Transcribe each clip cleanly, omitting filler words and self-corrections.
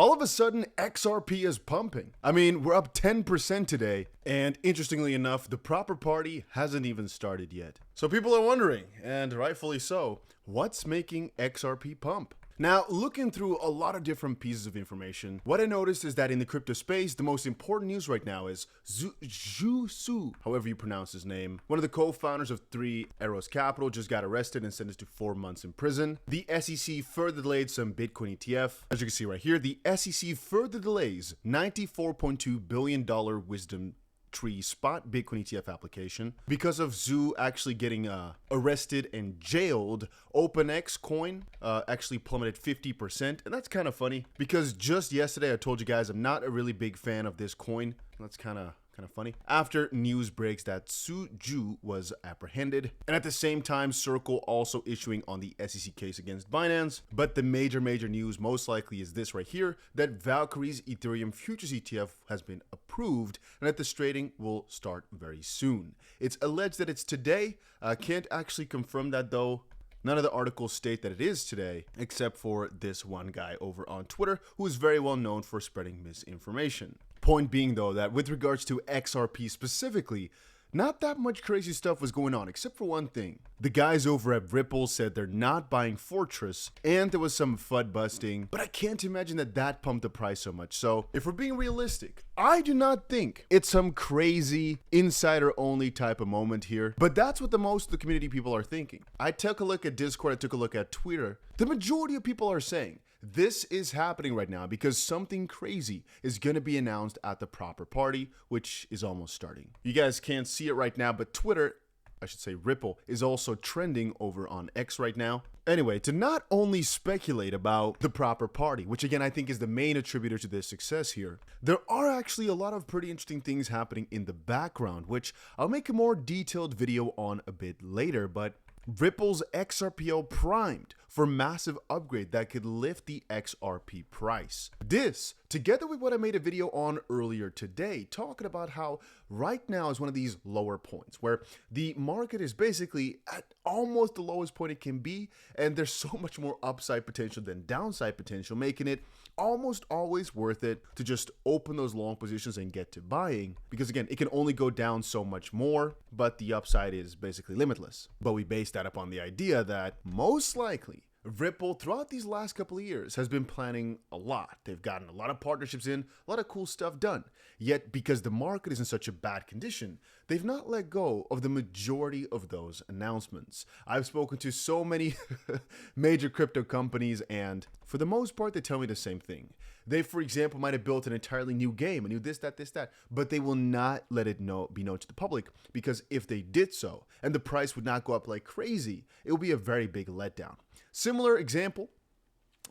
all of a sudden XRP is pumping. I mean, we're up 10% today, and interestingly enough, the proper party hasn't even started yet. So people are wondering, and rightfully so, what's making XRP pump? Now, looking through a lot of different pieces of information, what I noticed is that in the crypto space, the most important news right now is 𝗕𝗓𝗪, however you pronounce his name. One of the co-founders of 𝗕𝗘𝗪𝗪𝗪 Capital just got arrested and sentenced to 4 months in prison. The SEC further delayed some Bitcoin ETF. As you can see right here, the SEC further delays $94.2 billion wisdom tree spot Bitcoin ETF application because of 𝗕𝗓 actually getting arrested and jailed. OpenX coin actually plummeted 50%, and that's kind of funny because just yesterday I told you guys I'm not a really big fan of this coin. That's kind of funny. After news breaks that 𝗓𝗓 was apprehended, and at the same time Circle also issuing on the SEC case against Binance. But the major news most likely is this right here, that Valkyrie's Ethereum futures ETF has been approved and that the trading will start very soon. It's alleged that it's today. Can't actually confirm that though. None of the articles state that it is today, except for this one guy over on Twitter who is very well known for spreading misinformation. Point being though, that with regards to XRP specifically, not that much crazy stuff was going on, except for one thing. The guys over at Ripple said they're not buying Fortress, and there was some FUD busting, but I can't imagine that that pumped the price so much. So if we're being realistic, I do not think it's some crazy insider-only type of moment here, but that's what the most of the community people are thinking. I took a look at Discord, I took a look at Twitter. The majority of people are saying this is happening right now because something crazy is going to be announced at the proper party, which is almost starting. You guys can't see it right now, but Twitter, I should say Ripple, is also trending over on X right now. Anyway, to not only speculate about the proper party, which again I think is the main attributor to this success here, there are actually a lot of pretty interesting things happening in the background, which I'll make a more detailed video on a bit later. But Ripple's XRPO primed for massive upgrade that could lift the XRP price. This, together with what I made a video on earlier today, talking about how right now is one of these lower points where the market is basically at almost the lowest point it can be, and there's so much more upside potential than downside potential, making it almost always worth it to just open those long positions and get to buying, because again, it can only go down so much more, but the upside is basically limitless. But we base that upon the idea that most likely Ripple throughout these last couple of years has been planning a lot. They've gotten a lot of partnerships in, a lot of cool stuff done. Yet because the market is in such a bad condition, they've not let go of the majority of those announcements. I've spoken to so many major crypto companies, and for the most part, they tell me the same thing. They, for example, might have built an entirely new game, a new this, that, but they will not let it be known to the public, because if they did so, and the price would not go up like crazy, it would be a very big letdown. Similar example,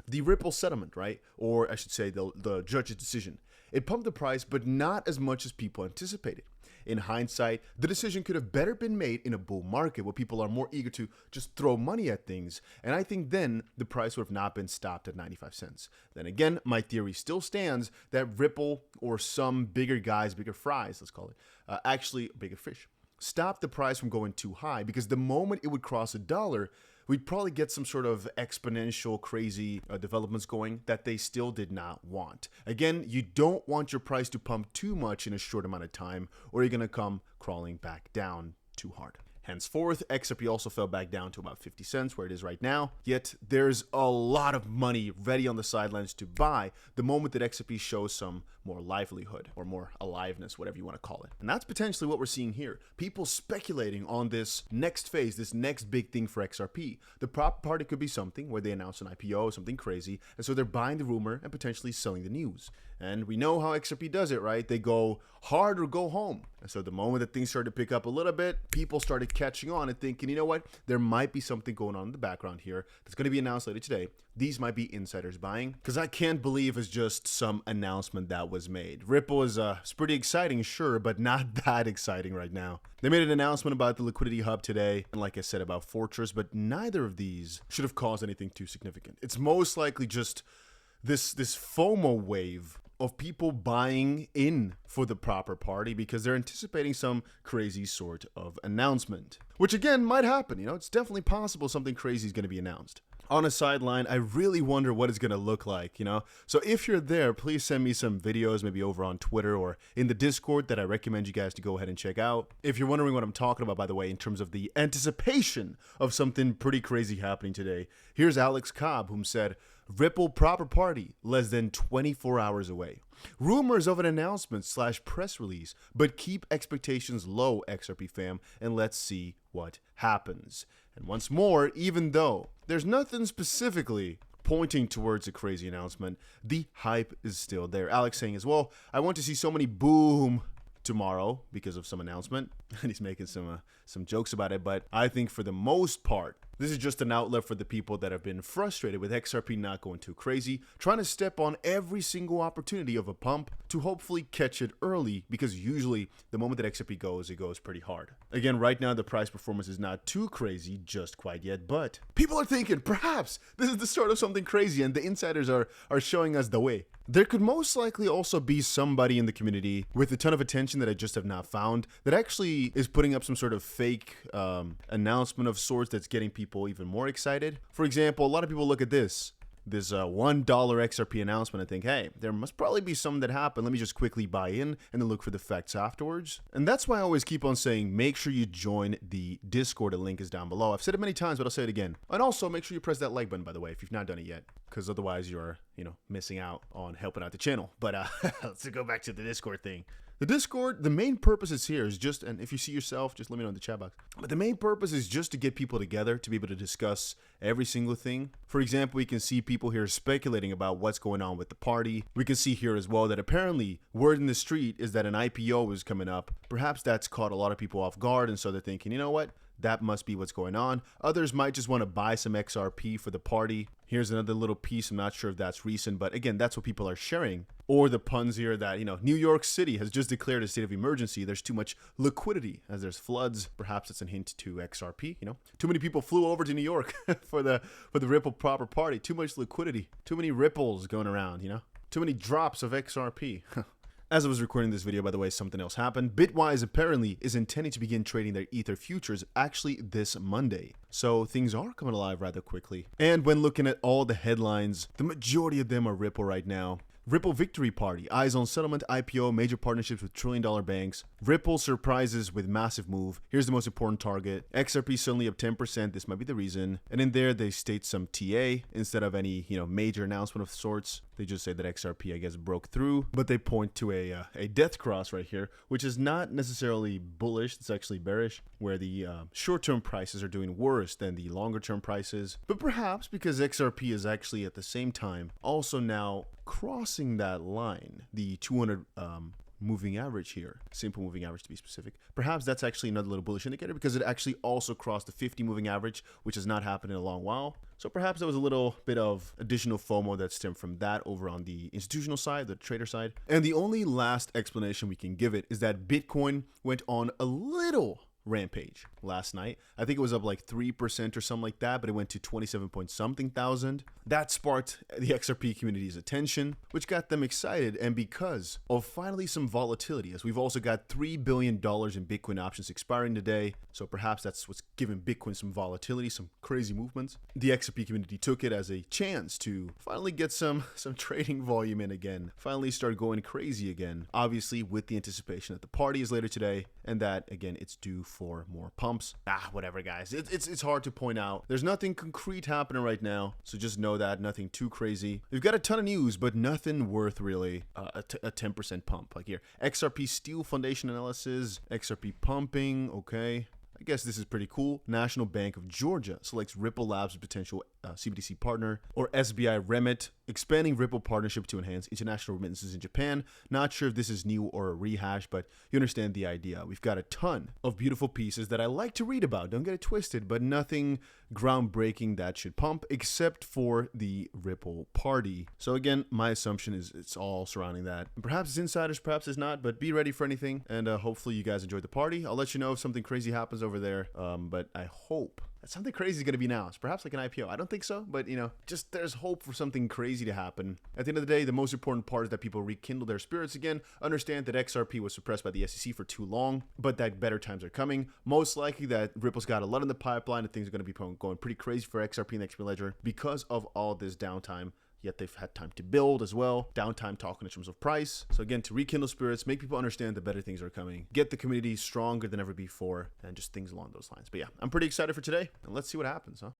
the Ripple settlement, right? Or I should say the judge's decision. It pumped the price, but not as much as people anticipated. In hindsight, the decision could have better been made in a bull market where people are more eager to just throw money at things, and I think then the price would have not been stopped at 95 cents. Then again, my theory still stands that Ripple or some bigger guys, bigger fries, let's call it, actually bigger fish, stopped the price from going too high, because the moment it would cross $1, we'd probably get some sort of exponential crazy developments going that they still did not want. Again, you don't want your price to pump too much in a short amount of time, or you're going to come crawling back down too hard. Henceforth, XRP also fell back down to about 50 cents, where it is right now. Yet there's a lot of money ready on the sidelines to buy the moment that XRP shows some more livelihood or more aliveness, whatever you want to call it. And that's potentially what we're seeing here. People speculating on this next phase, this next big thing for XRP. The prop party could be something where they announce an IPO, something crazy, and so they're buying the rumor and potentially selling the news. And we know how XRP does it, right? They go hard or go home. And so the moment that things started to pick up a little bit, people started catching on and thinking, you know what? There might be something going on in the background here that's going to be announced later today. These might be insiders buying, because I can't believe it's just some announcement that was made. Ripple is it's pretty exciting, sure, but not that exciting right now. They made an announcement about the liquidity hub today, and like I said about Fortress, but neither of these should have caused anything too significant. It's most likely just this FOMO wave of people buying in for the proper party because they're anticipating some crazy sort of announcement, which again might happen. You know, it's definitely possible something crazy is going to be announced. on a sideline. I really wonder what it's going to look like, you know? So if you're there, please send me some videos, maybe over on Twitter or in the Discord that I recommend you guys to go ahead and check out. If you're wondering what I'm talking about, by the way, in terms of the anticipation of something pretty crazy happening today, here's 𝗲𝗂𝗏, whom said, Ripple proper party less than 24 hours away. Rumors of an announcement/press release, but keep expectations low, XRP fam, and let's see what happens. And once more, even though there's nothing specifically pointing towards a crazy announcement, the hype is still there. Alex saying as well, I want to see so many boom tomorrow because of some announcement, and he's making some jokes about it, but I think for the most part, this is just an outlet for the people that have been frustrated with XRP not going too crazy, trying to step on every single opportunity of a pump to hopefully catch it early, because usually the moment that XRP goes, it goes pretty hard. Again, right now the price performance is not too crazy just quite yet, but people are thinking perhaps this is the start of something crazy, and the insiders are showing us the way. There could most likely also be somebody in the community with a ton of attention that I just have not found that actually is putting up some sort of fake announcement of sorts that's getting people even more excited. For example, a lot of people look at this $1 XRP announcement and think, hey, there must probably be something that happened. Let me just quickly buy in and then look for the facts afterwards. And that's why I always keep on saying, make sure you join the Discord. The link is down below. I've said it many times, but I'll say it again. And also make sure you press that like button, by the way, if you've not done it yet, because otherwise you're, missing out on helping out the channel. But let's go back to the Discord thing. The Discord, the main purpose is here is just, and if you see yourself, just let me know in the chat box. But the main purpose is just to get people together to be able to discuss every single thing. For example, we can see people here speculating about what's going on with the party. We can see here as well that apparently word in the street is that an IPO is coming up. Perhaps that's caught a lot of people off guard, and so they're thinking, you know what? That must be what's going on. Others might just want to buy some XRP for the party. Here's another little piece. I'm not sure if that's recent, but again, that's what people are sharing. Or the puns here that, New York City has just declared a state of emergency. There's too much liquidity as there's floods. Perhaps it's a hint to XRP, Too many people flew over to New York for the Ripple proper party. Too much liquidity. Too many ripples going around, Too many drops of XRP. As I was recording this video, by the way, something else happened. Bitwise apparently is intending to begin trading their Ether futures actually this Monday. So things are coming alive rather quickly. And when looking at all the headlines, the majority of them are Ripple right now. Ripple victory party, eyes on settlement, IPO, major partnerships with trillion-dollar banks. Ripple surprises with massive move. Here's the most important target. XRP suddenly up 10%. This might be the reason. And in there, they state some TA instead of any, major announcement of sorts. They just say that XRP, I guess, broke through. But they point to a death cross right here, which is not necessarily bullish. It's actually bearish, where the short-term prices are doing worse than the longer-term prices. But perhaps because XRP is actually at the same time also now crossing that line, the 200 moving average here, simple moving average to be specific. Perhaps that's actually another little bullish indicator because it actually also crossed the 50 moving average, which has not happened in a long while. So perhaps there was a little bit of additional FOMO that stemmed from that over on the institutional side, the trader side. And the only last explanation we can give it is that Bitcoin went on a little rampage last night. I think it was up like 3% or something like that, but it went to 27 point something thousand. That sparked the XRP community's attention, which got them excited. And because of finally some volatility, as we've also got $3 billion in Bitcoin options expiring today, so perhaps that's what's giving Bitcoin some volatility, some crazy movements. The XRP community took it as a chance to finally get some trading volume in again, finally start going crazy again, obviously with the anticipation that the party is later today, and that again it's due for more pumps. Whatever guys, it's hard to point out. There's nothing concrete happening right now, so just know that, nothing too crazy. We've got a ton of news, but nothing worth really a 10% pump. Like here, XRP Steel Foundation analysis, XRP pumping, okay. I guess this is pretty cool. National Bank of Georgia selects Ripple Labs as potential CBDC partner, or SBI Remit, expanding Ripple partnership to enhance international remittances in Japan. Not sure if this is new or a rehash, but you understand the idea. We've got a ton of beautiful pieces that I like to read about. Don't get it twisted, but nothing groundbreaking that should pump except for the Ripple party. So again, my assumption is it's all surrounding that. Perhaps it's insiders, perhaps it's not, but be ready for anything. And hopefully you guys enjoyed the party. I'll let you know if something crazy happens over there. But I hope something crazy is going to be announced. Perhaps like an IPO. I don't think so, but you know, just there's hope for something crazy to happen. At the end of the day, the most important part is that people rekindle their spirits again, understand that XRP was suppressed by the SEC for too long, but that better times are coming. Most likely that Ripple's got a lot in the pipeline and things are going to be going pretty crazy for XRP and XP Ledger because of all this downtime. Yet they've had time to build as well. Downtime talking in terms of price. So again, to rekindle spirits, make people understand that better things are coming, get the community stronger than ever before, and just things along those lines. But yeah, I'm pretty excited for today, and let's see what happens, huh?